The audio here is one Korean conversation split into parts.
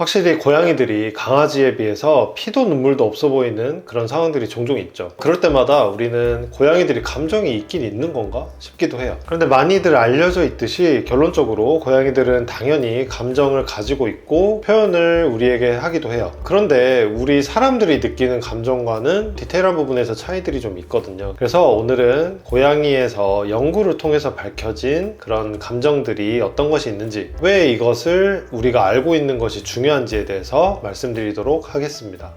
확실히 고양이들이 강아지에 비해서 피도 눈물도 없어 보이는 그런 상황들이 종종 있죠. 그럴 때마다 우리는 고양이들이 감정이 있긴 있는 건가 싶기도 해요. 그런데 많이들 알려져 있듯이 결론적으로 고양이들은 당연히 감정을 가지고 있고 표현을 우리에게 하기도 해요. 그런데 우리 사람들이 느끼는 감정과는 디테일한 부분에서 차이들이 좀 있거든요. 그래서 오늘은 고양이에서 연구를 통해서 밝혀진 그런 감정들이 어떤 것이 있는지, 왜 이것을 우리가 알고 있는 것이 중요한지에 대해서 말씀드리도록 하겠습니다.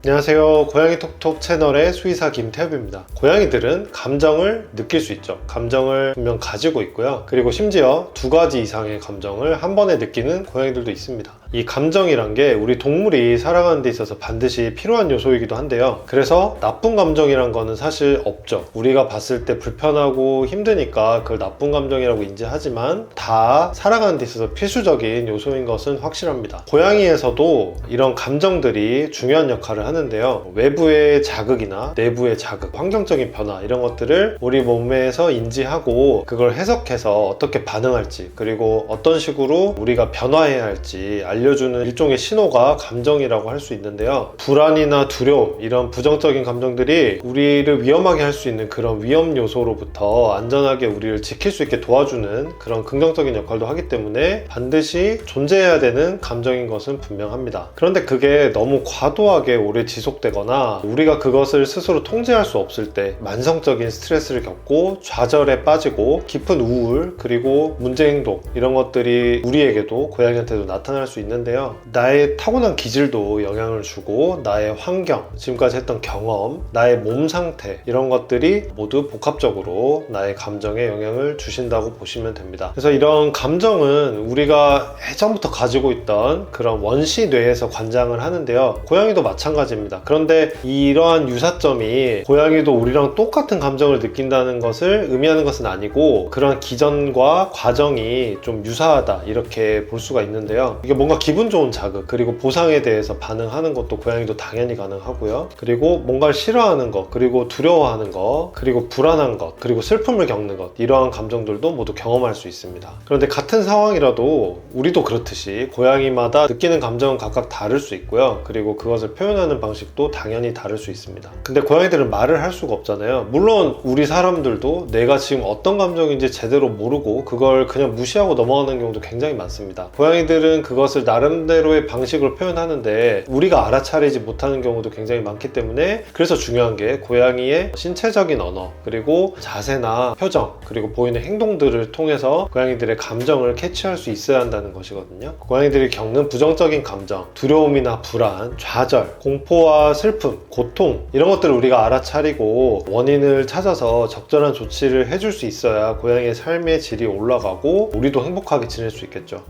안녕하세요. 고양이 톡톡 채널의 수의사 김태엽입니다. 고양이들은 감정을 느낄 수 있죠. 감정을 분명 가지고 있고요. 그리고 심지어 2가지 이상의 감정을 한 번에 느끼는 고양이들도 있습니다. 이 감정이란 게 우리 동물이 살아가는 데 있어서 반드시 필요한 요소이기도 한데요. 그래서 나쁜 감정이란 거는 사실 없죠. 우리가 봤을 때 불편하고 힘드니까 그걸 나쁜 감정이라고 인지하지만 다 살아가는 데 있어서 필수적인 요소인 것은 확실합니다. 고양이에서도 이런 감정들이 중요한 역할을 하는데요. 외부의 자극이나 내부의 자극, 환경적인 변화 이런 것들을 우리 몸에서 인지하고 그걸 해석해서 어떻게 반응할지, 그리고 어떤 식으로 우리가 변화해야 할지 알려주는 일종의 신호가 감정이라고 할 수 있는데요. 불안이나 두려움, 이런 부정적인 감정들이 우리를 위험하게 할 수 있는 그런 위험 요소로부터 안전하게 우리를 지킬 수 있게 도와주는 그런 긍정적인 역할도 하기 때문에 반드시 존재해야 되는 감정인 것은 분명합니다. 그런데 그게 너무 과도하게 오래 지속되거나 우리가 그것을 스스로 통제할 수 없을 때 만성적인 스트레스를 겪고 좌절에 빠지고 깊은 우울, 그리고 문제 행동, 이런 것들이 우리에게도 고양이한테도 나타날 수 있는데요. 나의 타고난 기질도 영향을 주고 나의 환경, 지금까지 했던 경험, 나의 몸 상태, 이런 것들이 모두 복합적으로 나의 감정에 영향을 주신다고 보시면 됩니다. 그래서 이런 감정은 우리가 예전부터 가지고 있던 그런 원시 뇌에서 관장을 하는데요. 고양이도 마찬가지입니다. 그런데 이러한 유사점이 고양이도 우리랑 똑같은 감정을 느낀다는 것을 의미하는 것은 아니고, 그런 기전과 과정이 좀 유사하다 이렇게 볼 수가 있는데요. 이게 뭔가 기분 좋은 자극, 그리고 보상에 대해서 반응하는 것도 고양이도 당연히 가능하고요. 그리고 뭔가를 싫어하는 것, 그리고 두려워하는 것, 그리고 불안한 것, 그리고 슬픔을 겪는 것, 이러한 감정들도 모두 경험할 수 있습니다. 그런데 같은 상황이라도 우리도 그렇듯이 고양이마다 느끼는 감정은 각각 다를 수 있고요. 그리고 그것을 표현하는 방식도 당연히 다를 수 있습니다. 근데 고양이들은 말을 할 수가 없잖아요. 물론 우리 사람들도 내가 지금 어떤 감정인지 제대로 모르고 그걸 그냥 무시하고 넘어가는 경우도 굉장히 많습니다. 고양이들은 그것을 나름대로의 방식으로 표현하는데 우리가 알아차리지 못하는 경우도 굉장히 많기 때문에, 그래서 중요한 게 고양이의 신체적인 언어, 그리고 자세나 표정, 그리고 보이는 행동들을 통해서 고양이들의 감정을 캐치할 수 있어야 한다는 것이거든요. 고양이들이 겪는 부정적인 감정, 두려움이나 불안, 좌절, 공포와 슬픔, 고통, 이런 것들을 우리가 알아차리고 원인을 찾아서 적절한 조치를 해줄 수 있어야 고양이의 삶의 질이 올라가고 우리도 행복하게 지낼 수 있겠죠.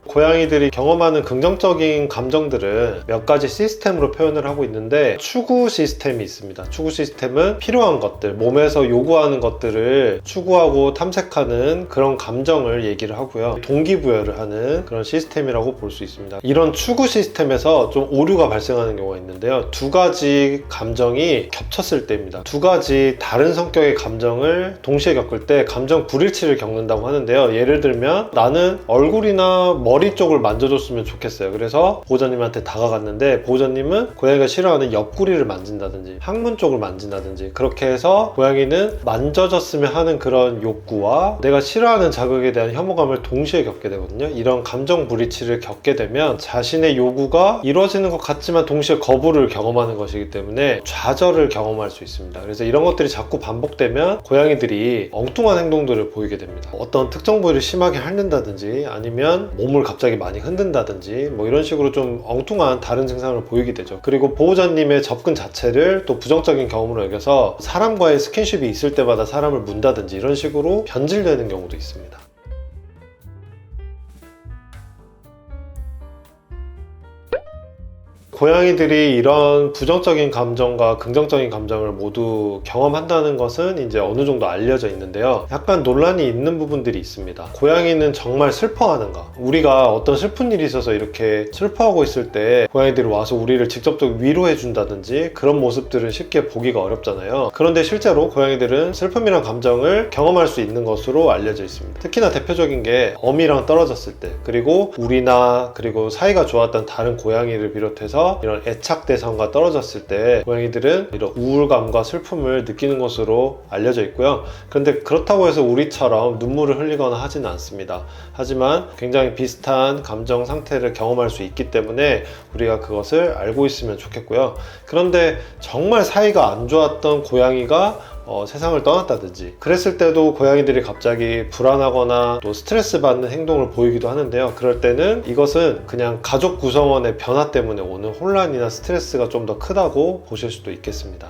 고양이들이 경험하는 긍정적인 감정들은 몇 가지 시스템으로 표현을 하고 있는데, 추구 시스템이 있습니다. 추구 시스템은 필요한 것들, 몸에서 요구하는 것들을 추구하고 탐색하는 그런 감정을 얘기를 하고요. 동기부여를 하는 그런 시스템이라고 볼 수 있습니다. 이런 추구 시스템에서 좀 오류가 발생하는 경우가 있는데요. 2가지 감정이 겹쳤을 때입니다. 2가지 다른 성격의 감정을 동시에 겪을 때 감정 불일치를 겪는다고 하는데요. 예를 들면 나는 얼굴이나 머리 쪽을 만져줬으면 좋겠어요. 그래서 보호자님한테 다가갔는데 보호자님은 고양이가 싫어하는 옆구리를 만진다든지 항문 쪽을 만진다든지, 그렇게 해서 고양이는 만져졌으면 하는 그런 욕구와 내가 싫어하는 자극에 대한 혐오감을 동시에 겪게 되거든요. 이런 감정 불일치를 겪게 되면 자신의 요구가 이루어지는 것 같지만 동시에 거부를 경험하는 것이기 때문에 좌절을 경험할 수 있습니다. 그래서 이런 것들이 자꾸 반복되면 고양이들이 엉뚱한 행동들을 보이게 됩니다. 어떤 특정 부위를 심하게 핥는다든지, 아니면 몸을 갑자기 많이 흔든다든지, 뭐 이런 식으로 좀 엉뚱한 다른 증상을 보이게 되죠. 그리고 보호자님의 접근 자체를 또 부정적인 경험으로 여겨서 사람과의 스킨십이 있을 때마다 사람을 문다든지 이런 식으로 변질되는 경우도 있습니다. 고양이들이 이런 부정적인 감정과 긍정적인 감정을 모두 경험한다는 것은 이제 어느 정도 알려져 있는데요. 약간 논란이 있는 부분들이 있습니다. 고양이는 정말 슬퍼하는가? 우리가 어떤 슬픈 일이 있어서 이렇게 슬퍼하고 있을 때 고양이들이 와서 우리를 직접적으로 위로해 준다든지 그런 모습들은 쉽게 보기가 어렵잖아요. 그런데 실제로 고양이들은 슬픔이란 감정을 경험할 수 있는 것으로 알려져 있습니다. 특히나 대표적인 게 어미랑 떨어졌을 때, 그리고 우리나 그리고 사이가 좋았던 다른 고양이를 비롯해서 이런 애착 대상과 떨어졌을 때 고양이들은 이런 우울감과 슬픔을 느끼는 것으로 알려져 있고요. 그런데 그렇다고 해서 우리처럼 눈물을 흘리거나 하지는 않습니다. 하지만 굉장히 비슷한 감정 상태를 경험할 수 있기 때문에 우리가 그것을 알고 있으면 좋겠고요. 그런데 정말 사이가 안 좋았던 고양이가 세상을 떠났다든지 그랬을 때도 고양이들이 갑자기 불안하거나 또 스트레스 받는 행동을 보이기도 하는데요. 그럴 때는 이것은 그냥 가족 구성원의 변화 때문에 오는 혼란이나 스트레스가 좀 더 크다고 보실 수도 있겠습니다.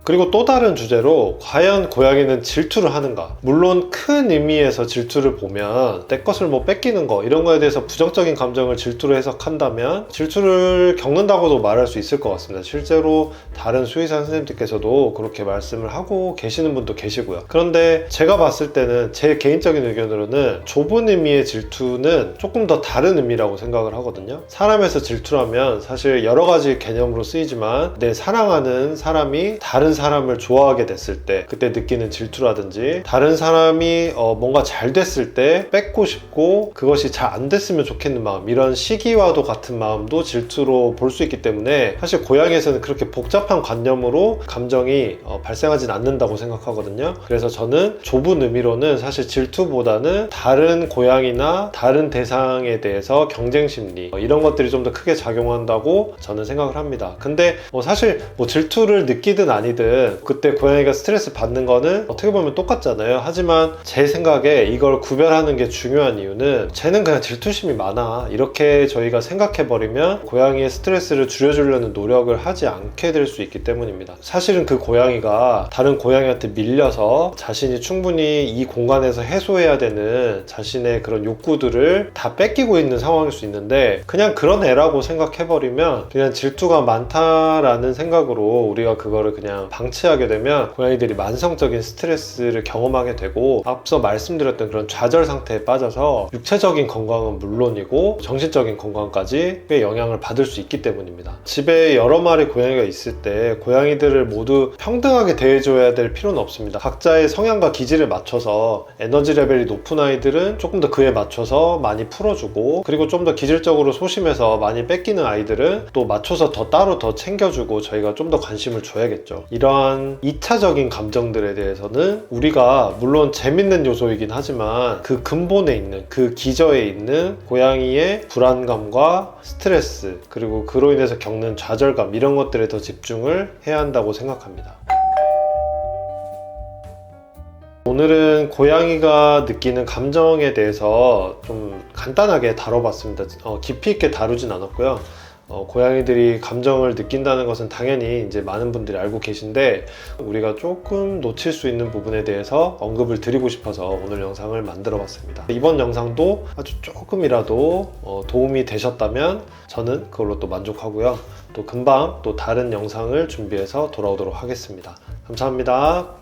그리고 또 다른 주제로 과연 고양이는 질투를 하는가? 물론 큰 의미에서 질투를 보면 내 것을 뭐 뺏기는 거 이런 거에 대해서 부정적인 감정을 질투로 해석한다면 질투를 겪는다고도 말할 수 있을 것 같습니다. 실제로 다른 수의사 선생님들께서도 그렇게 말씀을 하고 계시는 분도 계시고요. 그런데 제가 봤을 때는 제 개인적인 의견으로는 좁은 의미의 질투는 조금 더 다른 의미라고 생각을 하거든요. 사람에서 질투라면 사실 여러 가지 개념으로 쓰이지만 내 사랑하는 사람이 다른 사람을 좋아하게 됐을 때 그때 느끼는 질투라든지 다른 사람이 뭔가 잘 됐을 때 뺏고 싶고 그것이 잘 안 됐으면 좋겠는 마음, 이런 시기와도 같은 마음도 질투로 볼 수 있기 때문에 사실 고양이에서는 그렇게 복잡한 관념으로 감정이 발생하진 않는다고 생각하거든요. 그래서 저는 좁은 의미로는 사실 질투보다는 다른 고양이나 다른 대상에 대해서 경쟁 심리 이런 것들이 좀 더 크게 작용한다고 저는 생각을 합니다. 근데 사실 질투를 느끼든 아니든 그때 고양이가 스트레스 받는 거는 어떻게 보면 똑같잖아요. 하지만 제 생각에 이걸 구별하는 게 중요한 이유는 쟤는 그냥 질투심이 많아 이렇게 저희가 생각해버리면 고양이의 스트레스를 줄여주려는 노력을 하지 않게 될 수 있기 때문입니다. 사실은 그 고양이가 다른 고양이한테 밀려서 자신이 충분히 이 공간에서 해소해야 되는 자신의 그런 욕구들을 다 뺏기고 있는 상황일 수 있는데 그냥 그런 애라고 생각해버리면 그냥 질투가 많다라는 생각으로 우리가 그거를 그냥 방치하게 되면 고양이들이 만성적인 스트레스를 경험하게 되고 앞서 말씀드렸던 그런 좌절 상태에 빠져서 육체적인 건강은 물론이고 정신적인 건강까지 꽤 영향을 받을 수 있기 때문입니다. 집에 여러 마리 고양이가 있을 때 고양이들을 모두 평등하게 대해줘야 될 필요는 없습니다. 각자의 성향과 기질에 맞춰서 에너지 레벨이 높은 아이들은 조금 더 그에 맞춰서 많이 풀어주고 그리고 좀 더 기질적으로 소심해서 많이 뺏기는 아이들은 또 맞춰서 따로 더 챙겨주고 저희가 좀 더 관심을 줘야겠죠. 이러한 2차적인 감정들에 대해서는 우리가 물론 재밌는 요소이긴 하지만 그 근본에 있는 그 기저에 있는 고양이의 불안감과 스트레스 그리고 그로 인해서 겪는 좌절감 이런 것들에 더 집중을 해야 한다고 생각합니다. 오늘은 고양이가 느끼는 감정에 대해서 좀 간단하게 다뤄봤습니다. 깊이 있게 다루진 않았고요. 고양이들이 감정을 느낀다는 것은 당연히 이제 많은 분들이 알고 계신데 우리가 조금 놓칠 수 있는 부분에 대해서 언급을 드리고 싶어서 오늘 영상을 만들어 봤습니다. 이번 영상도 아주 조금이라도 도움이 되셨다면 저는 그걸로 또 만족하고요. 또 금방 또 다른 영상을 준비해서 돌아오도록 하겠습니다. 감사합니다.